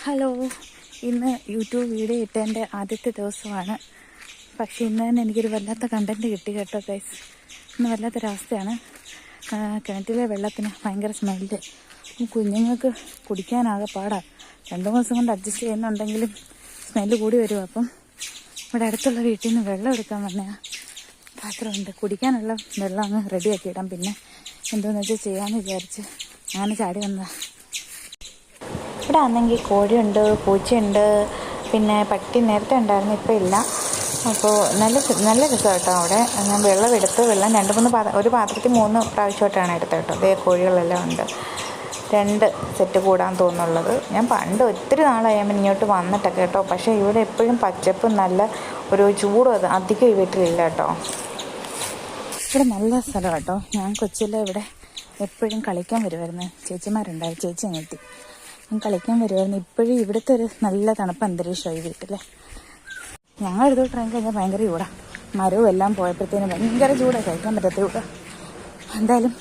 Hello, ഇന്ന് YouTube video ഇട്ടതിൻ്റെ ആദ്യത്തെ ദിവസമാണ്. പക്ഷേ ഇന്ന് തന്നെ എനിക്കൊരു വല്ലാത്ത കണ്ടൻറ്റ് കിട്ടി കേട്ടോ ഗൈസ്. ഇന്ന് വല്ലാത്തൊരവസ്ഥയാണ്. കിണറ്റിലെ വെള്ളത്തിന് ഭയങ്കര സ്മെല്ല്. കുഞ്ഞുങ്ങൾക്ക് കുടിക്കാനാകെ പാടാണ്. 2 ദിവസം കൊണ്ട് അഡ്ജസ്റ്റ് ചെയ്യുന്നുണ്ടെങ്കിലും സ്മെല്ല് കൂടി വരും. അപ്പം ഇവിടെ അടുത്തുള്ള വീട്ടിൽ നിന്ന് വെള്ളം എടുക്കാൻ വന്ന പാത്രമുണ്ട്. കുടിക്കാനുള്ള വെള്ളം അങ്ങ് റെഡിയാക്കി ഇടാം, പിന്നെ എന്തോന്ന് വെച്ചാൽ ചെയ്യാമെന്ന് വിചാരിച്ച് അങ്ങനെ ചാടി വന്നതാണ്. ഇവിടെ ആണെങ്കിൽ കോഴിയുണ്ട്, പൂച്ചയുണ്ട്, പിന്നെ പട്ടി നേരത്തെ ഉണ്ടായിരുന്നു, ഇപ്പോൾ ഇല്ല. അപ്പോൾ നല്ല രസം കേട്ടോ. അവിടെ ഞാൻ വെള്ളം 2-3 ഒരു പാത്രത്തിൽ 3 പ്രാവശ്യമായിട്ടാണ് എടുത്തത് കേട്ടോ. അതേ കോഴികളെല്ലാം ഉണ്ട്. 2 സെറ്റ് കൂടാൻ തോന്നുന്നുള്ളത്. ഞാൻ പണ്ട് ഒത്തിരി നാളായാൽ ഇങ്ങോട്ട് വന്നിട്ടൊക്കെ കേട്ടോ. പക്ഷേ ഇവിടെ എപ്പോഴും പച്ചപ്പും നല്ല ഒരു ചൂടും അധികം ഈ വീട്ടിലില്ല കേട്ടോ. ഇവിടെ നല്ല സ്ഥലം കേട്ടോ. ഞാൻ കൊച്ചിയിലെ ഇവിടെ എപ്പോഴും കളിക്കാൻ വരുമായിരുന്നു. ചേച്ചിമാരുണ്ടായി, ചേച്ചി അങ്ങെത്തി കളിക്കാൻ വരുമായിരുന്നു. ഇപ്പോഴും ഇവിടുത്തെ ഒരു നല്ല തണുപ്പ് അന്തരീക്ഷമായി വീട്ടിൽ. ഞങ്ങൾ എടുത്തോട്ട് ഇറങ്ങി കഴിഞ്ഞാൽ ഭയങ്കര ചൂടാണ്. മരവും എല്ലാം പോയപ്പോഴത്തേനും ഭയങ്കര ചൂടാണ്, കഴിക്കാൻ പറ്റാത്ത ചൂടാണ്. എന്തായാലും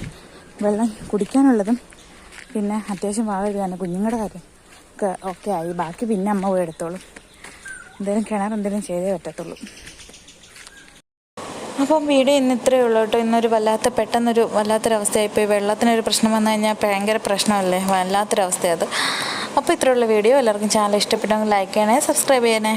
വെള്ളം കുടിക്കാനുള്ളതും പിന്നെ അത്യാവശ്യം വാഴ തന്നെ കുഞ്ഞുങ്ങളുടെ കാര്യം ഒക്കെ ഓക്കെ ആയി. ബാക്കി പിന്നെ അമ്മ പോയി എടുത്തോളും. എന്തെങ്കിലും കിണറെന്തെങ്കിലും ചെയ്തേ പറ്റത്തുള്ളൂ. അപ്പം വീഡിയോ ഇന്ന് ഇത്രയേ ഉള്ളൂ കേട്ടോ. ഇന്നൊരു പെട്ടെന്നൊരു വല്ലാത്തൊരവസ്ഥയായിപ്പോയി. വെള്ളത്തിനൊരു പ്രശ്നം വന്നു കഴിഞ്ഞാൽ ഭയങ്കര പ്രശ്നമല്ലേ, വല്ലാത്തൊരവസ്ഥയത്. അപ്പോൾ ഇത്രയുള്ള വീഡിയോ. എല്ലാവർക്കും ചാനൽ ഇഷ്ടപ്പെട്ടെങ്കിൽ ലൈക്ക് ചെയ്യണേ, സബ്സ്ക്രൈബ് ചെയ്യണേ.